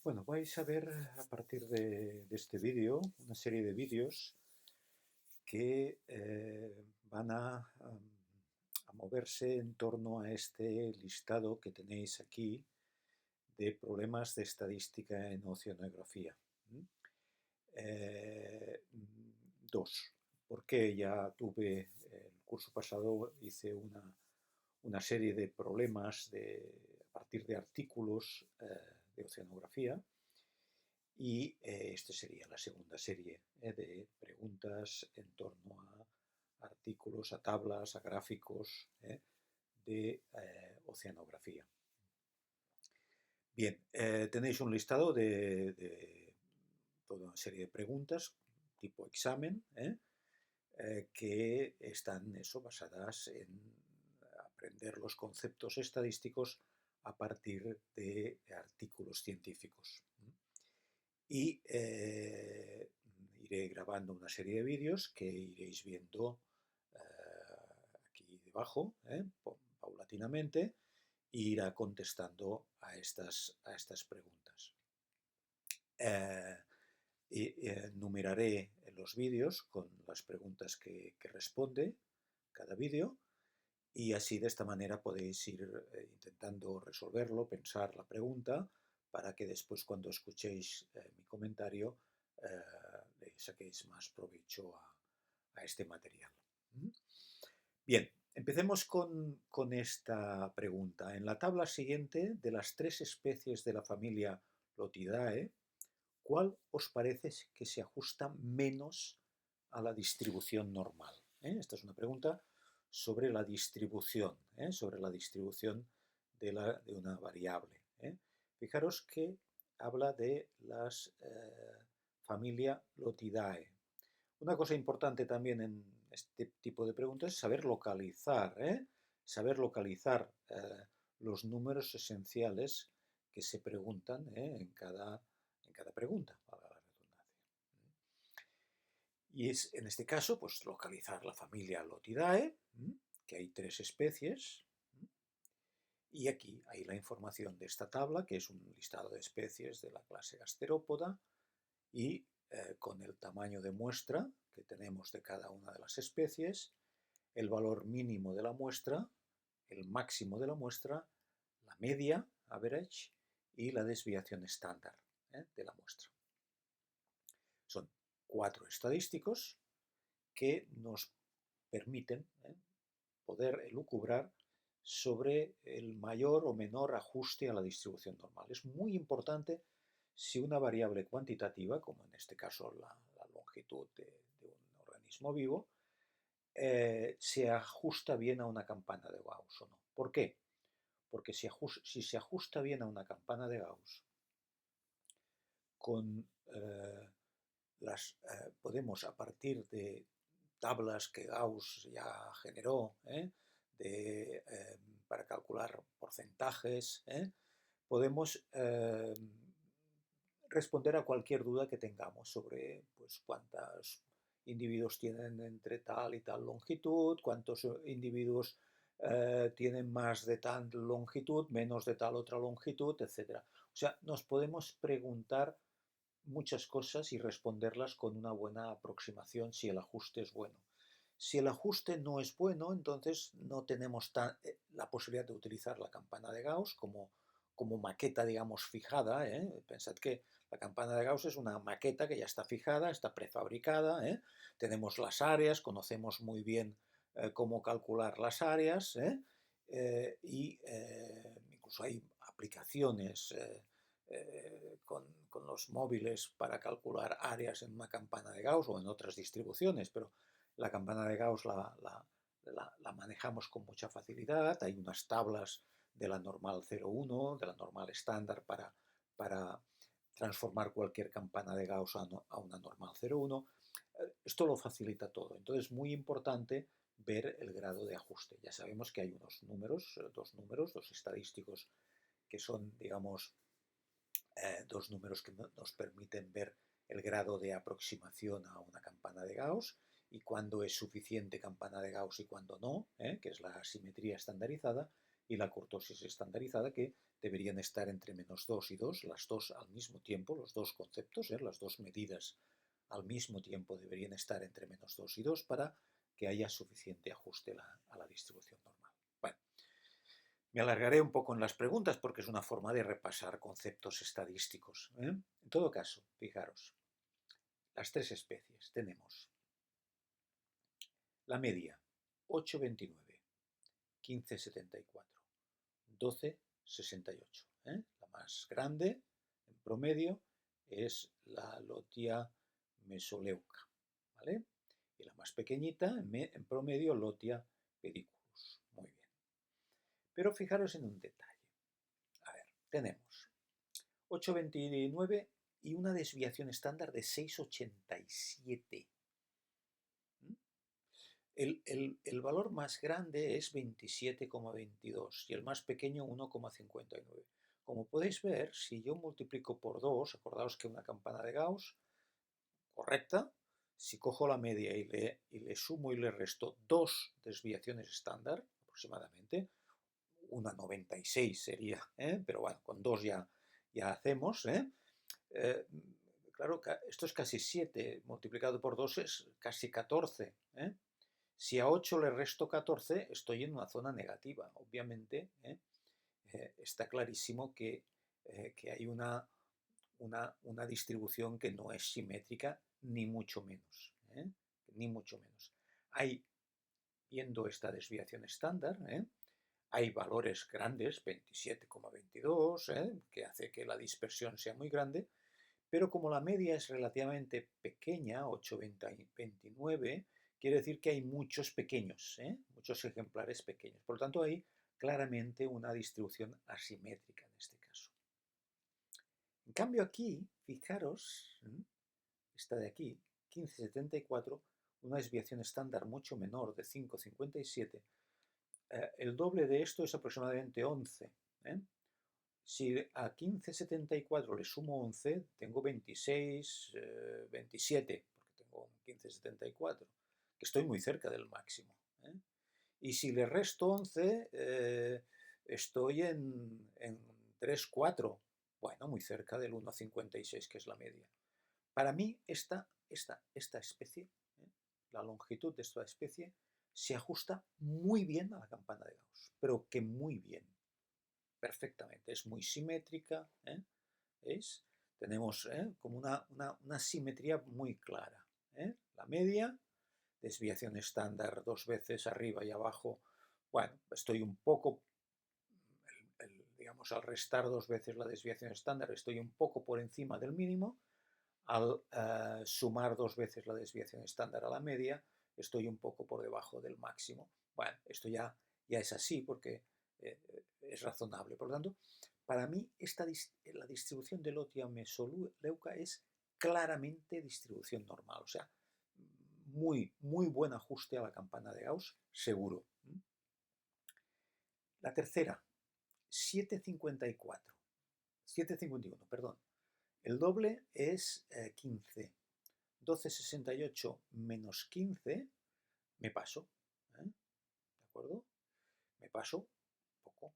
Bueno, vais a ver a partir de este vídeo una serie de vídeos que van a moverse en torno a este listado que tenéis aquí de problemas de estadística en oceanografía. ¿Mm? Dos, porque ya tuve, el curso pasado hice una serie de problemas a partir de artículos de oceanografía. Y esta sería la segunda serie de preguntas en torno a artículos, a tablas, a gráficos de oceanografía. Bien, tenéis un listado de toda una serie de preguntas tipo examen que están basadas en aprender los conceptos estadísticos a partir de artículos científicos. Y iré grabando una serie de vídeos que iréis viendo aquí debajo, paulatinamente, e irá contestando a estas preguntas. Numeraré los vídeos con las preguntas que responde cada vídeo, y así de esta manera podéis ir intentando resolverlo, pensar la pregunta, para que después cuando escuchéis mi comentario le saquéis más provecho a este material. Bien, empecemos con esta pregunta. En la tabla siguiente, de las 3 especies de la familia Lotidae, ¿cuál os parece que se ajusta menos a la distribución normal? Esta es una pregunta sobre la distribución, de una variable. Fijaros que habla de las familia Lotidae. Una cosa importante también en este tipo de preguntas es saber localizar, los números esenciales que se preguntan en cada pregunta, para la redundancia. Y es, en este caso, pues localizar la familia Lotidae, que hay 3 especies, y aquí hay la información de esta tabla, que es un listado de especies de la clase Gasterópoda, y con el tamaño de muestra que tenemos de cada una de las especies, el valor mínimo de la muestra, el máximo de la muestra, la media, average, y la desviación estándar de la muestra. Son 4 estadísticos que nos permiten poder elucubrar sobre el mayor o menor ajuste a la distribución normal. Es muy importante si una variable cuantitativa, como en este caso la longitud de un organismo vivo, se ajusta bien a una campana de Gauss o no. ¿Por qué? Porque si se ajusta bien a una campana de Gauss, podemos, a partir de tablas que Gauss ya generó para calcular porcentajes, podemos responder a cualquier duda que tengamos sobre pues, cuántos individuos tienen entre tal y tal longitud, cuántos individuos tienen más de tal longitud, menos de tal otra longitud, etc. O sea, nos podemos preguntar muchas cosas y responderlas con una buena aproximación si el ajuste es bueno. Si el ajuste no es bueno, entonces no tenemos la posibilidad de utilizar la campana de Gauss como maqueta, digamos, fijada. Pensad que la campana de Gauss es una maqueta que ya está fijada, está prefabricada. Tenemos las áreas, conocemos muy bien cómo calcular las áreas, y incluso hay aplicaciones con los móviles para calcular áreas en una campana de Gauss o en otras distribuciones, pero la campana de Gauss la manejamos con mucha facilidad. Hay unas tablas de la normal 0,1, de la normal estándar para transformar cualquier campana de Gauss a una normal 0,1. Esto lo facilita todo. Entonces es muy importante ver el grado de ajuste. Ya sabemos que hay dos números estadísticos que son, digamos, dos números que nos permiten ver el grado de aproximación a una campana de Gauss y cuándo es suficiente campana de Gauss y cuándo no, que es la asimetría estandarizada y la kurtosis estandarizada, que deberían estar entre -2 y 2, las dos al mismo tiempo, los dos conceptos, las dos medidas al mismo tiempo deberían estar entre -2 y 2 para que haya suficiente ajuste a la distribución normal. Bueno, me alargaré un poco en las preguntas porque es una forma de repasar conceptos estadísticos. En todo caso, fijaros, las tres especies tenemos la media 8,29, 15,74, 12,68. La más grande, en promedio, es la Lotia mesoleuca, ¿vale? Y la más pequeñita, en promedio, Lotia pediculus. Muy bien. Pero fijaros en un detalle. A ver, tenemos 8,29 y una desviación estándar de 6,87. El valor más grande es 27,22 y el más pequeño 1,59. Como podéis ver, si yo multiplico por 2, acordaos que una campana de Gauss, correcta, si cojo la media y le sumo y le resto dos desviaciones estándar, aproximadamente, una 96 sería, pero bueno, con dos ya hacemos, claro, esto es casi 7, multiplicado por 2 es casi 14, Si a 8 le resto 14, estoy en una zona negativa. Obviamente, está clarísimo que hay una distribución que no es simétrica, ni mucho menos. Ni mucho menos. Viendo esta desviación estándar, hay valores grandes, 27,22, que hace que la dispersión sea muy grande, pero como la media es relativamente pequeña, 8,29, quiere decir que hay muchos pequeños, muchos ejemplares pequeños. Por lo tanto, hay claramente una distribución asimétrica en este caso. En cambio aquí, fijaros, esta de aquí, 15,74, una desviación estándar mucho menor de 5,57, el doble de esto es aproximadamente 11. Si a 15,74 le sumo 11, tengo 26, 27, porque tengo un 15,74, que estoy muy cerca del máximo. Y si le resto 11, estoy en 3, 4, bueno, muy cerca del 1,56, que es la media. Para mí, esta especie, la longitud de esta especie, se ajusta muy bien a la campana de Gauss, pero que muy bien. Perfectamente, es muy simétrica, ¿veis? Tenemos como una simetría muy clara. La media, desviación estándar 2 veces arriba y abajo, bueno, estoy un poco, digamos, al restar 2 veces la desviación estándar, estoy un poco por encima del mínimo, al sumar 2 veces la desviación estándar a la media, estoy un poco por debajo del máximo. Bueno, esto ya es así porque es razonable. Por lo tanto, para mí la distribución de Lotia mesoleuca es claramente distribución normal, o sea, muy, muy buen ajuste a la campana de Gauss, seguro. La tercera, 7,51, perdón. El doble es 15. 12,68 menos 15, me paso. ¿De acuerdo? Me paso poco.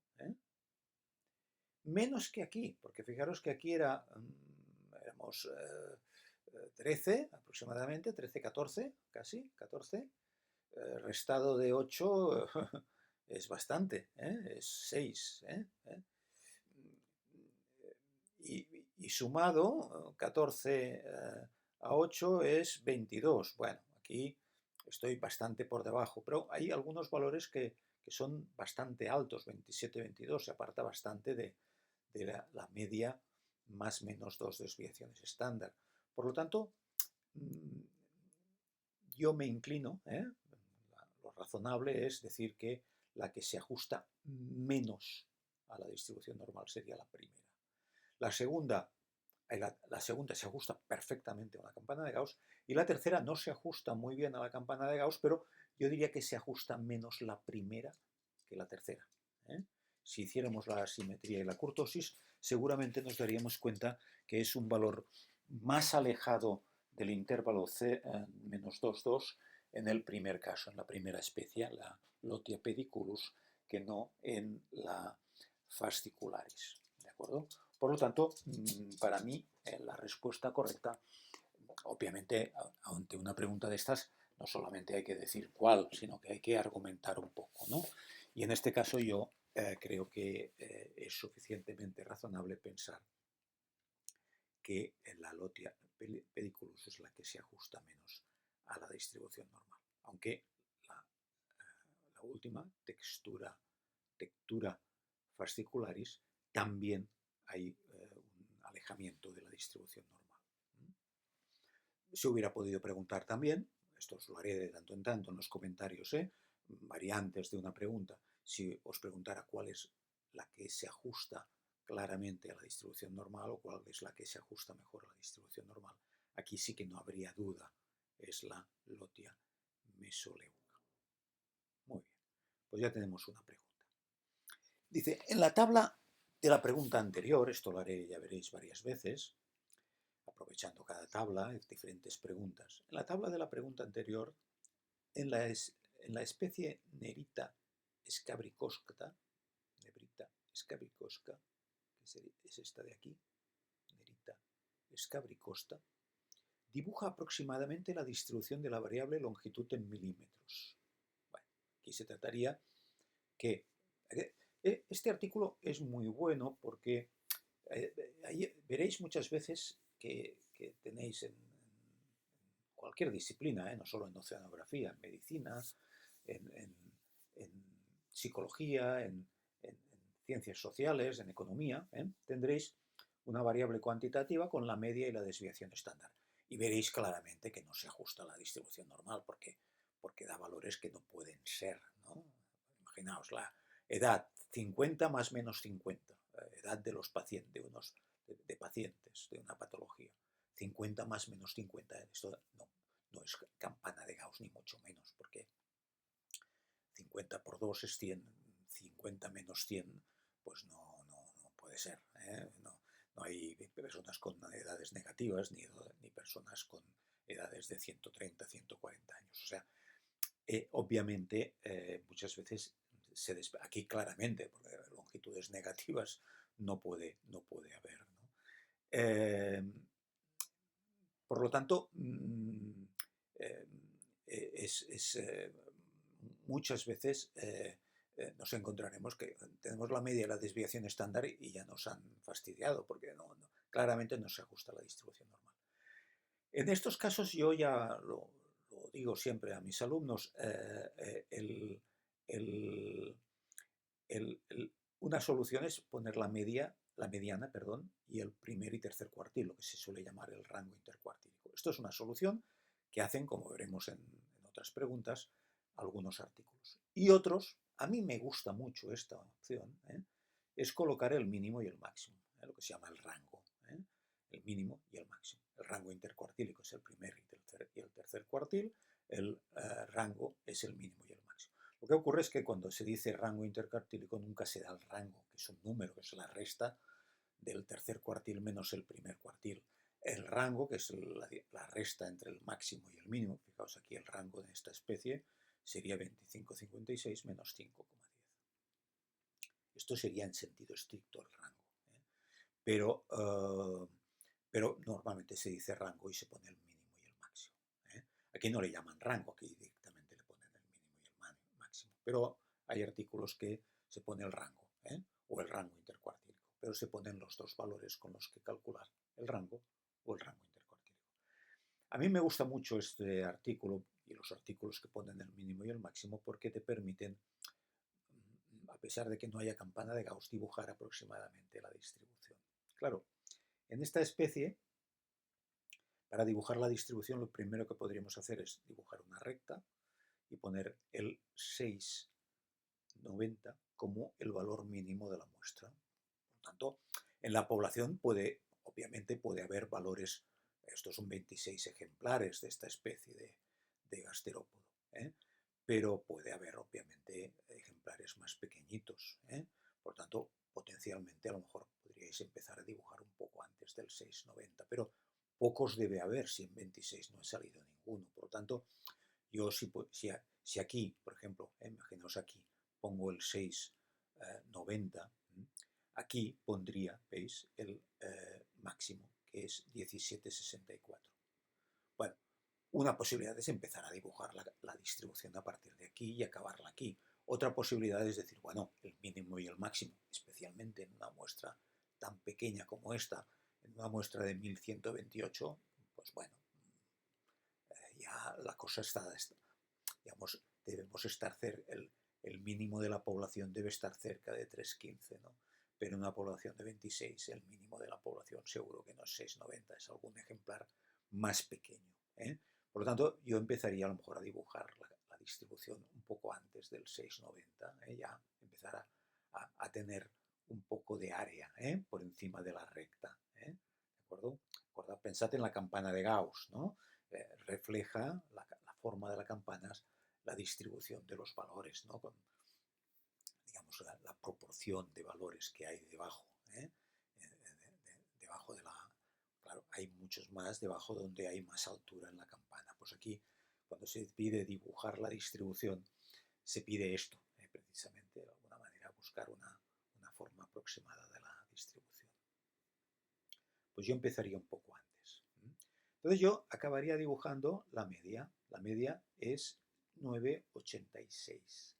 Menos que aquí, porque fijaros que aquí éramos 13 aproximadamente, 13, 14, casi, 14. Restado de 8 es bastante, es 6. Y sumado, 14 a 8 es 22. Bueno, aquí estoy bastante por debajo, pero hay algunos valores que son bastante altos, 27, 22, se aparta bastante de la media más menos 2 desviaciones estándar. Por lo tanto, yo me inclino, lo razonable es decir que la que se ajusta menos a la distribución normal sería la primera. La segunda se ajusta perfectamente a la campana de Gauss y la tercera no se ajusta muy bien a la campana de Gauss, pero yo diría que se ajusta menos la primera que la tercera. Si hiciéramos la asimetría y la kurtosis, seguramente nos daríamos cuenta que es un valor más alejado del intervalo C-2,2 en el primer caso, en la primera especie, la Lotia pediculus, que no en la fascicularis, ¿de acuerdo? Por lo tanto, para mí, la respuesta correcta, obviamente, ante una pregunta de estas, no solamente hay que decir cuál, sino que hay que argumentar un poco, ¿no? Y en este caso yo creo que es suficientemente razonable pensar que la lotia pediculus es la que se ajusta menos a la distribución normal, aunque la última, tectura fascicularis, también hay un alejamiento de la distribución normal. Se hubiera podido preguntar también, esto os lo haré de tanto en tanto en los comentarios, variantes de una pregunta, si os preguntara cuál es la que se ajusta claramente a la distribución normal o cuál es la que se ajusta mejor a la distribución normal. Aquí sí que no habría duda, es la lotia mesoleuca. Muy bien, pues ya tenemos una pregunta. Dice, en la tabla de la pregunta anterior, esto lo haré, ya veréis, varias veces, aprovechando cada tabla, diferentes preguntas. En la tabla de la pregunta anterior, en la especie Nerita scabricosca, que es esta de aquí, Nerita scabricosta, dibuja aproximadamente la distribución de la variable longitud en milímetros. Bueno, aquí se trataría que este artículo es muy bueno porque ahí veréis muchas veces que tenéis en cualquier disciplina, no solo en oceanografía, en medicina, en psicología, en ciencias sociales, en economía, tendréis una variable cuantitativa con la media y la desviación estándar. Y veréis claramente que no se ajusta a la distribución normal porque da valores que no pueden ser, ¿no? Imaginaos la edad 50 más menos 50, edad de los pacientes, de pacientes de una patología. 50 más menos 50, esto no es campana de Gauss ni mucho menos, porque 50 por 2 es 100, 50 menos 100, pues no puede ser, no hay personas con edades negativas ni personas con edades de 130, 140 años. O sea, obviamente muchas veces aquí claramente, porque longitudes negativas no puede haber, ¿no? Por lo tanto, muchas veces nos encontraremos que tenemos la media y la desviación estándar y ya nos han fastidiado porque claramente no se ajusta a la distribución normal. En estos casos yo ya lo digo siempre a mis alumnos, una solución es poner la mediana, y el primer y tercer cuartil, lo que se suele llamar el rango intercuartílico. Esto es una solución que hacen, como veremos en otras preguntas, algunos artículos. Y otros, a mí me gusta mucho esta opción, es colocar el mínimo y el máximo, lo que se llama el rango, el mínimo y el máximo. El rango intercuartílico es el primer y el tercer cuartil, el rango es el mínimo y el máximo. Lo que ocurre es que cuando se dice rango intercuartílico nunca se da el rango, que es un número, que es la resta del tercer cuartil menos el primer cuartil. El rango, que es la resta entre el máximo y el mínimo, fijaos aquí el rango de esta especie, sería 25,56 menos 5,10. Esto sería en sentido estricto el rango. Pero normalmente se dice rango y se pone el mínimo y el máximo. Aquí no le llaman rango, aquí directamente le ponen el mínimo y el máximo. Pero hay artículos que se pone el rango, o el rango intercuartílico, pero se ponen los dos valores con los que calcular el rango o el rango intercuartílico. A mí me gusta mucho este artículo y los artículos que ponen el mínimo y el máximo porque te permiten, a pesar de que no haya campana de Gauss, dibujar aproximadamente la distribución. Claro, en esta especie, para dibujar la distribución, lo primero que podríamos hacer es dibujar una recta y poner el 6,90 como el valor mínimo de la muestra. Por lo tanto, en la población obviamente puede haber valores, estos son 26 ejemplares de esta especie de gasterópodo, pero puede haber obviamente ejemplares más pequeñitos. Por tanto, potencialmente a lo mejor podríais empezar a dibujar un poco antes del 6,90, pero pocos debe haber si en 26 no ha salido ninguno. Por lo tanto, yo si aquí, por ejemplo, imaginaos aquí, pongo el 6,90, Aquí pondría, ¿veis?, el máximo, que es 1764. Bueno, una posibilidad es empezar a dibujar la distribución a partir de aquí y acabarla aquí. Otra posibilidad es decir, bueno, el mínimo y el máximo, especialmente en una muestra tan pequeña como esta, en una muestra de 1128, pues bueno, ya la cosa está, digamos, debemos estar cerca, el mínimo de la población debe estar cerca de 315, ¿no? Pero en una población de 26, el mínimo de la población seguro que no es 690, es algún ejemplar más pequeño, ¿eh? Por lo tanto, yo empezaría a lo mejor a dibujar la distribución un poco antes del 690, ¿eh? Ya empezar a tener un poco de área, ¿eh?, por encima de la recta, ¿eh? ¿De acuerdo? Pensad en la campana de Gauss, ¿no? Refleja la forma de la campana, la distribución de los valores, ¿no? Con, digamos, la proporción de valores que hay debajo, ¿eh? Debajo de la... Claro, hay muchos más debajo donde hay más altura en la campana. Pues aquí, cuando se pide dibujar la distribución, se pide esto, precisamente, de alguna manera, buscar una forma aproximada de la distribución. Pues yo empezaría un poco antes. Entonces yo acabaría dibujando la media. La media es 9,86.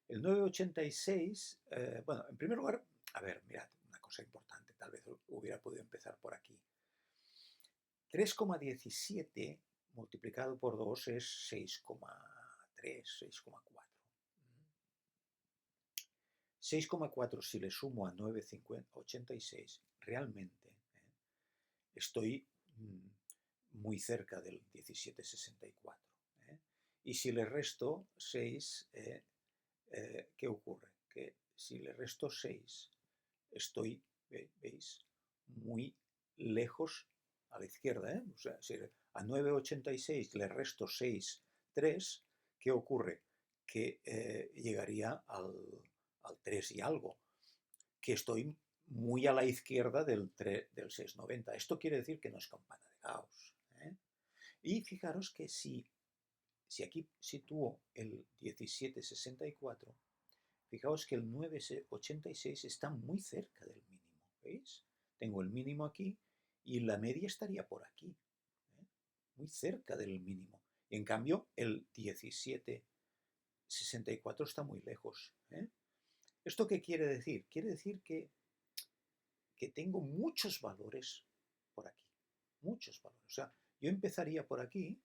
El 9,86, bueno, en primer lugar, a ver, mirad, una cosa importante, tal vez hubiera podido empezar por aquí. 3,17 multiplicado por 2 es 6,3, 6,4. 6,4 si le sumo a 9,86, realmente estoy muy cerca del 1764. Y si le resto 6, ¿qué ocurre? Que si le resto 6, estoy, ¿veis?, muy lejos a la izquierda, ¿eh? O sea, si a 9,86 le resto 6, 3, ¿qué ocurre? Que llegaría al 3 y algo, que estoy muy a la izquierda del 690. Esto quiere decir que no es campana de Gauss, ¿eh? Y fijaros que si aquí sitúo el 1764, fijaos que el 9,86 está muy cerca del mínimo, ¿veis? Tengo el mínimo aquí y la media estaría por aquí, ¿eh? Muy cerca del mínimo. Y en cambio, el 1764 está muy lejos, ¿eh? ¿Esto qué quiere decir? Quiere decir que tengo muchos valores por aquí, muchos valores. O sea, yo empezaría por aquí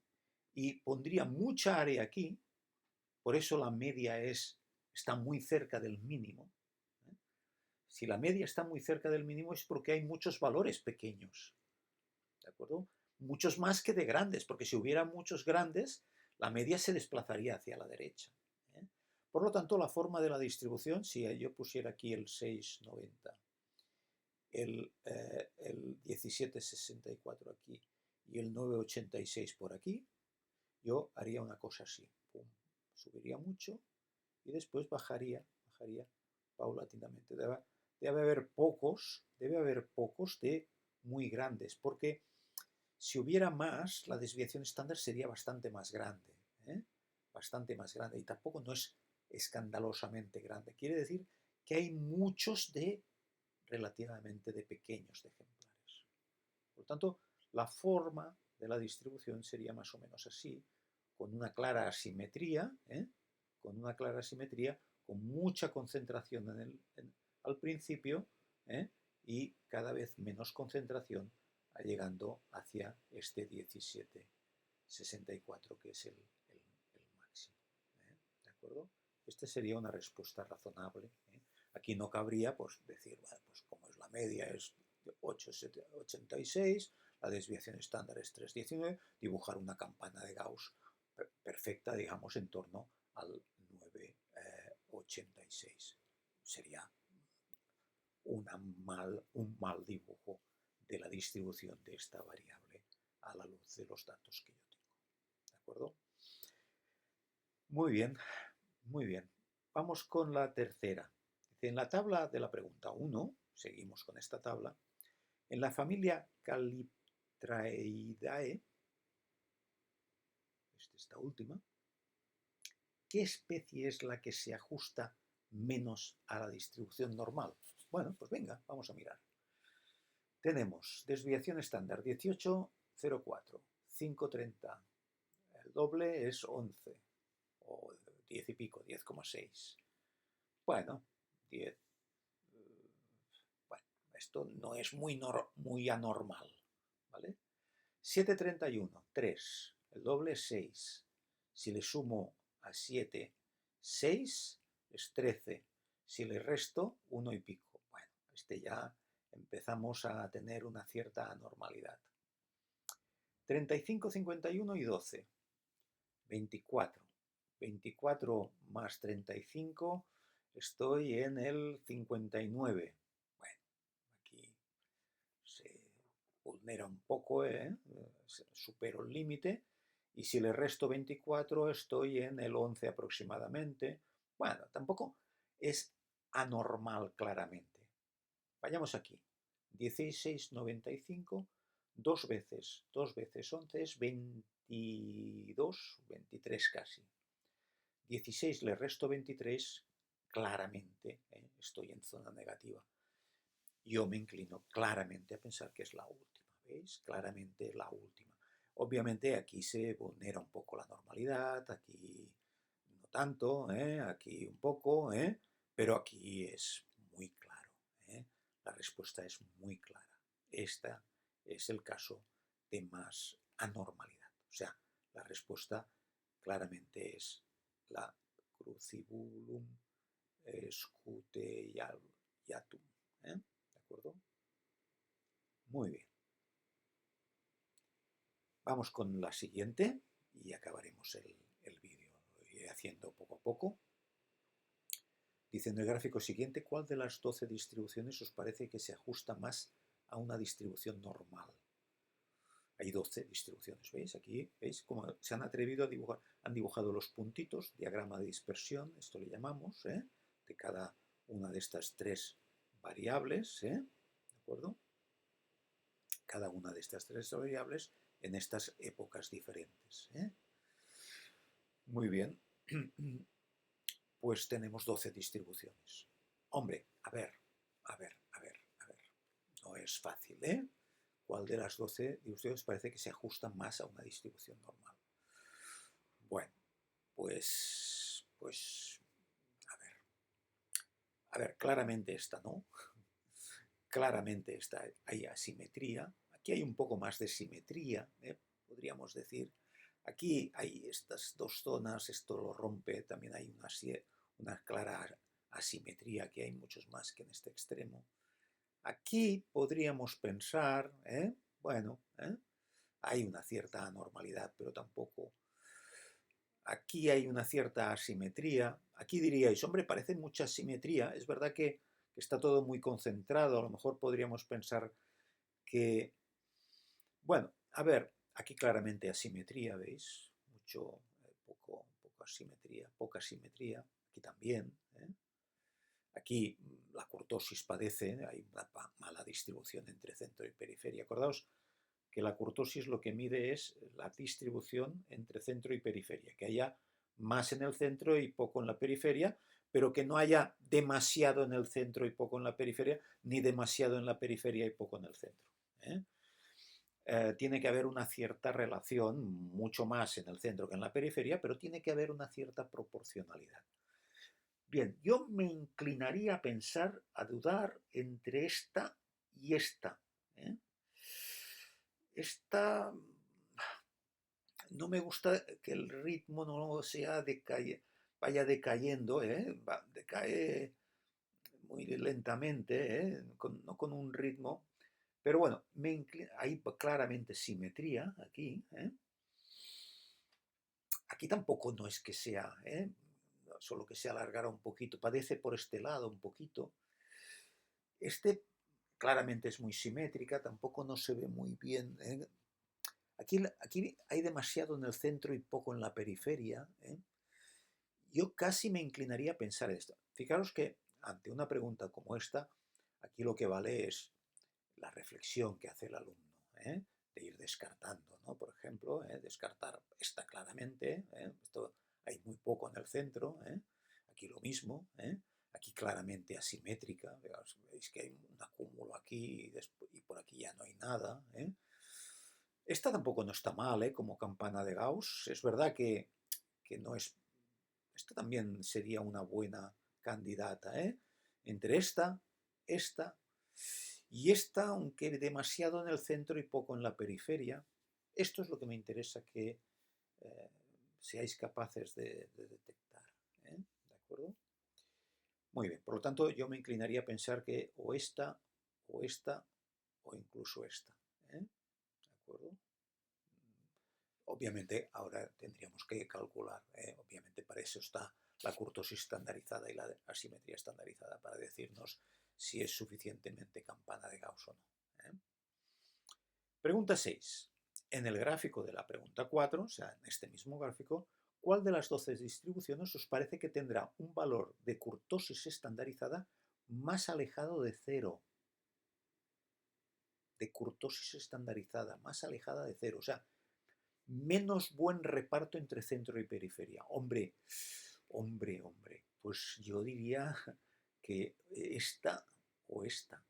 y pondría mucha área aquí, por eso la media está muy cerca del mínimo. Si la media está muy cerca del mínimo es porque hay muchos valores pequeños, ¿de acuerdo? Muchos más que de grandes, porque si hubiera muchos grandes, la media se desplazaría hacia la derecha, ¿eh? Por lo tanto, la forma de la distribución, si yo pusiera aquí el 690, el 1764 aquí y el 986 por aquí, yo haría una cosa así. Pum, subiría mucho y después bajaría paulatinamente. Debe haber pocos de muy grandes, porque si hubiera más, la desviación estándar sería bastante más grande, ¿eh? Bastante más grande, y tampoco no es escandalosamente grande. Quiere decir que hay muchos relativamente de pequeños de ejemplares. Por lo tanto, la forma de la distribución sería más o menos así, con una clara asimetría, con una clara asimetría, con mucha concentración al principio, y cada vez menos concentración llegando hacia este 1764, que es el máximo, ¿de acuerdo? Esta sería una respuesta razonable, ¿eh? Aquí no cabría pues, decir, bueno, pues como es la media es 8,86, la desviación estándar es 3,19, dibujar una campana de Gauss perfecta, digamos, en torno al 9,86. Sería un mal dibujo de la distribución de esta variable a la luz de los datos que yo tengo. ¿De acuerdo? Muy bien, muy bien. Vamos con la tercera. En la tabla de la pregunta 1, seguimos con esta tabla, en la familia Calyptraeidae, esta última, ¿qué especie es la que se ajusta menos a la distribución normal? Bueno, pues venga, vamos a mirar. Tenemos desviación estándar 18,04, 5,30. El doble es 11, o 10 y pico, 10,6. Bueno, 10. Bueno, esto no es muy anormal, ¿vale? 7,31, 3. El doble es 6. Si le sumo a 7, 6, es 13. Si le resto, 1 y pico. Bueno, ya empezamos a tener una cierta anormalidad. 35, 51 y 12. 24. 24 más 35, estoy en el 59. Bueno, aquí se vulnera un poco, supero el límite, y si le resto 24 estoy en el 11 aproximadamente. Bueno, tampoco es anormal claramente. Vayamos aquí. 16,95, 2 veces 11 es 22, 23 casi. 16 le resto 23, claramente estoy en zona negativa. Yo me inclino claramente a pensar que es la última, ¿veis? Claramente la última. Obviamente aquí se vulnera un poco la normalidad, aquí no tanto, aquí un poco, pero aquí es muy claro. La respuesta es muy clara. Este es el caso de más anormalidad. O sea, la respuesta claramente es la crucibulum scutellatum. ¿De acuerdo? Muy bien. Vamos con la siguiente y acabaremos el vídeo. Lo iré haciendo poco a poco. Dice en el gráfico siguiente, ¿cuál de las 12 distribuciones os parece que se ajusta más a una distribución normal? Hay 12 distribuciones, ¿veis? Aquí, ¿veis cómo se han atrevido a dibujar? Han dibujado los puntitos, diagrama de dispersión, esto le llamamos, de cada una de estas 3 variables, ¿de acuerdo? Cada una de estas 3 variables en estas épocas diferentes. Muy bien. Pues tenemos 12 distribuciones. Hombre, a ver. No es fácil, ¿Cuál de las 12 distribuciones parece que se ajusta más a una distribución normal? Bueno, pues, a ver, claramente esta no. Claramente hay asimetría. Aquí hay un poco más de simetría, podríamos decir. Aquí hay estas dos zonas, esto lo rompe, también hay una clara asimetría, que hay muchos más que en este extremo. Aquí podríamos pensar, bueno, hay una cierta anormalidad, pero tampoco. Aquí hay una cierta asimetría. Aquí diríais, hombre, parece mucha asimetría. Es verdad que está todo muy concentrado. A lo mejor podríamos pensar que, bueno, a ver, aquí claramente asimetría, ¿veis? Poco asimetría, poca asimetría. Aquí también. Aquí la kurtosis padece, hay una mala distribución entre centro y periferia. Acordaos que la kurtosis lo que mide es la distribución entre centro y periferia, que haya más en el centro y poco en la periferia, pero que no haya demasiado en el centro y poco en la periferia, ni demasiado en la periferia y poco en el centro. Tiene que haber una cierta relación, mucho más en el centro que en la periferia, pero tiene que haber una cierta proporcionalidad. Bien, yo me inclinaría a pensar, a dudar entre esta y esta. Esta, no me gusta que el ritmo no sea vaya decayendo, decae muy lentamente, no con un ritmo. Pero bueno, hay claramente simetría aquí. Aquí tampoco no es que sea, solo que se alargara un poquito, padece por este lado un poquito. Claramente es muy simétrica, tampoco no se ve muy bien. Aquí hay demasiado en el centro y poco en la periferia. Yo casi me inclinaría a pensar esto. Fijaros que ante una pregunta como esta, aquí lo que vale es la reflexión que hace el alumno, de ir descartando, ¿no? Por ejemplo, descartar esta claramente, esto hay muy poco en el centro, aquí lo mismo, aquí claramente asimétrica, veis que hay un acúmulo aquí y por aquí ya no hay nada. Esta tampoco no está mal, como campana de Gauss. Es verdad que no es... Esta también sería una buena candidata, entre esta y esta, aunque demasiado en el centro y poco en la periferia. Esto es lo que me interesa que eh, seáis capaces de detectar. ¿De acuerdo? Muy bien, por lo tanto yo me inclinaría a pensar que o esta, o incluso esta. ¿De acuerdo? Obviamente ahora tendríamos que calcular, obviamente para eso está la kurtosis estandarizada y la asimetría estandarizada, para decirnos si es suficientemente campana de Gauss o no. Pregunta 6. En el gráfico de la pregunta 4, o sea, en este mismo gráfico, ¿cuál de las 12 distribuciones os parece que tendrá un valor de kurtosis estandarizada más alejado de 0? De kurtosis estandarizada, más alejada de 0. O sea, menos buen reparto entre centro y periferia. Hombre, pues yo diría que esta o esta.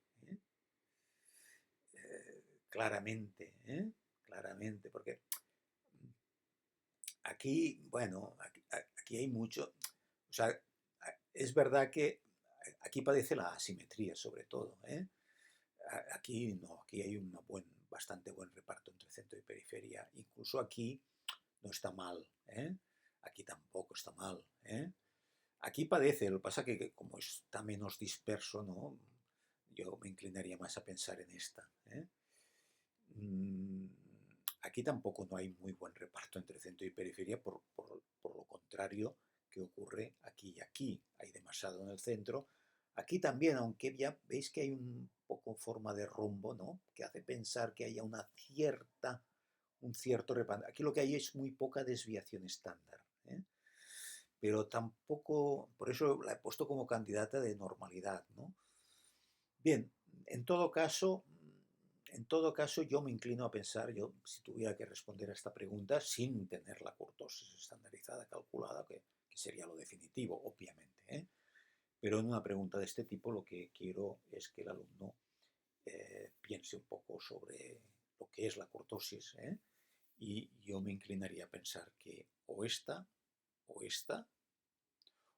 Claramente, claramente, porque aquí, bueno, aquí hay mucho, o sea, es verdad que aquí padece la asimetría sobre todo, Aquí no, aquí hay un bastante buen reparto entre centro y periferia, incluso aquí no está mal, aquí tampoco está mal, Aquí padece, lo que pasa que como está menos disperso, ¿no? Yo me inclinaría más a pensar en esta, Aquí tampoco no hay muy buen reparto entre centro y periferia, por lo contrario que ocurre aquí y aquí. Hay demasiado en el centro. Aquí también, aunque ya veis que hay un poco forma de rombo, ¿no? Que hace pensar que haya un cierto reparto. Aquí lo que hay es muy poca desviación estándar, pero tampoco, por eso la he puesto como candidata de normalidad, ¿no? Bien, en todo caso, yo me inclino a pensar, yo si tuviera que responder a esta pregunta sin tener la kurtosis estandarizada calculada, que sería lo definitivo, obviamente, pero en una pregunta de este tipo lo que quiero es que el alumno piense un poco sobre lo que es la kurtosis, y yo me inclinaría a pensar que o esta, o esta,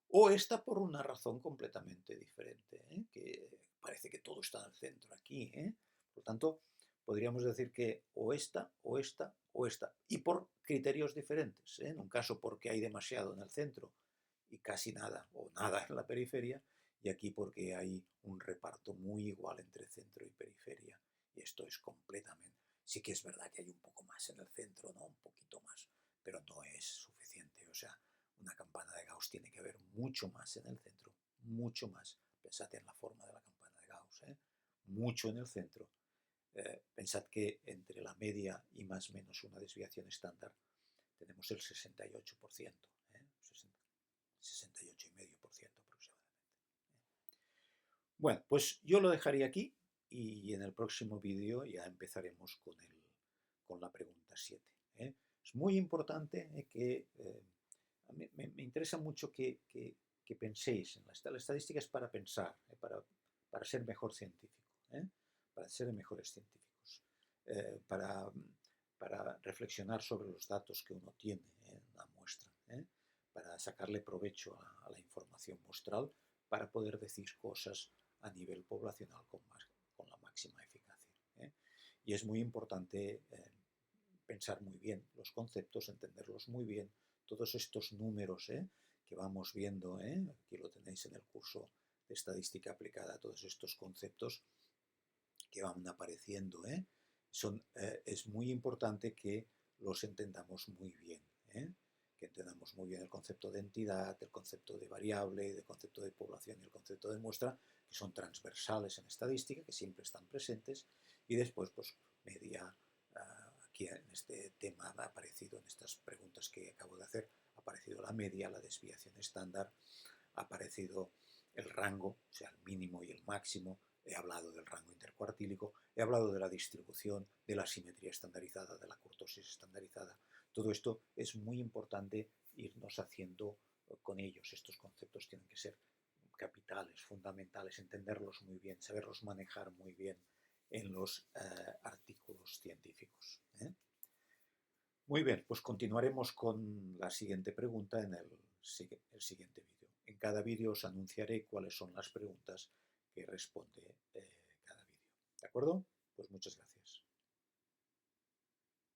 o esta por una razón completamente diferente, que parece que todo está en el centro aquí. Por lo tanto, podríamos decir que o esta, o esta, o esta. Y por criterios diferentes. En un caso porque hay demasiado en el centro y casi nada o nada en la periferia. Y aquí porque hay un reparto muy igual entre centro y periferia. Y esto es completamente... Sí que es verdad que hay un poco más en el centro, ¿no? Un poquito más, pero no es suficiente. O sea, una campana de Gauss tiene que haber mucho más en el centro, mucho más. Pensad en la forma de la campana de Gauss, mucho en el centro. Pensad que entre la media y más o menos una desviación estándar tenemos el 68%, 68,5% aproximadamente. Bueno, pues yo lo dejaría aquí y en el próximo vídeo ya empezaremos con la pregunta 7. Es muy importante que me interesa mucho que penséis en la estadística. Es para pensar, para ser mejor científico, para ser mejores científicos, para reflexionar sobre los datos que uno tiene en la muestra, para sacarle provecho a la información muestral, para poder decir cosas a nivel poblacional con la máxima eficacia. Y es muy importante pensar muy bien los conceptos, entenderlos muy bien, todos estos números que vamos viendo, aquí lo tenéis en el curso de estadística aplicada, todos estos conceptos que van apareciendo, es muy importante que los entendamos muy bien, que entendamos muy bien el concepto de entidad, el concepto de variable, el concepto de población y el concepto de muestra, que son transversales en estadística, que siempre están presentes, y después, pues, media, aquí en este tema ha aparecido, en estas preguntas que acabo de hacer, ha aparecido la media, la desviación estándar, ha aparecido el rango, o sea, el mínimo y el máximo. He hablado del rango intercuartílico, he hablado de la distribución, de la simetría estandarizada, de la kurtosis estandarizada. Todo esto es muy importante irnos haciendo con ellos. Estos conceptos tienen que ser capitales, fundamentales, entenderlos muy bien, saberlos manejar muy bien en los artículos científicos. Muy bien, pues continuaremos con la siguiente pregunta en el siguiente vídeo. En cada vídeo os anunciaré cuáles son las preguntas que responde cada vídeo. ¿De acuerdo? Pues muchas gracias.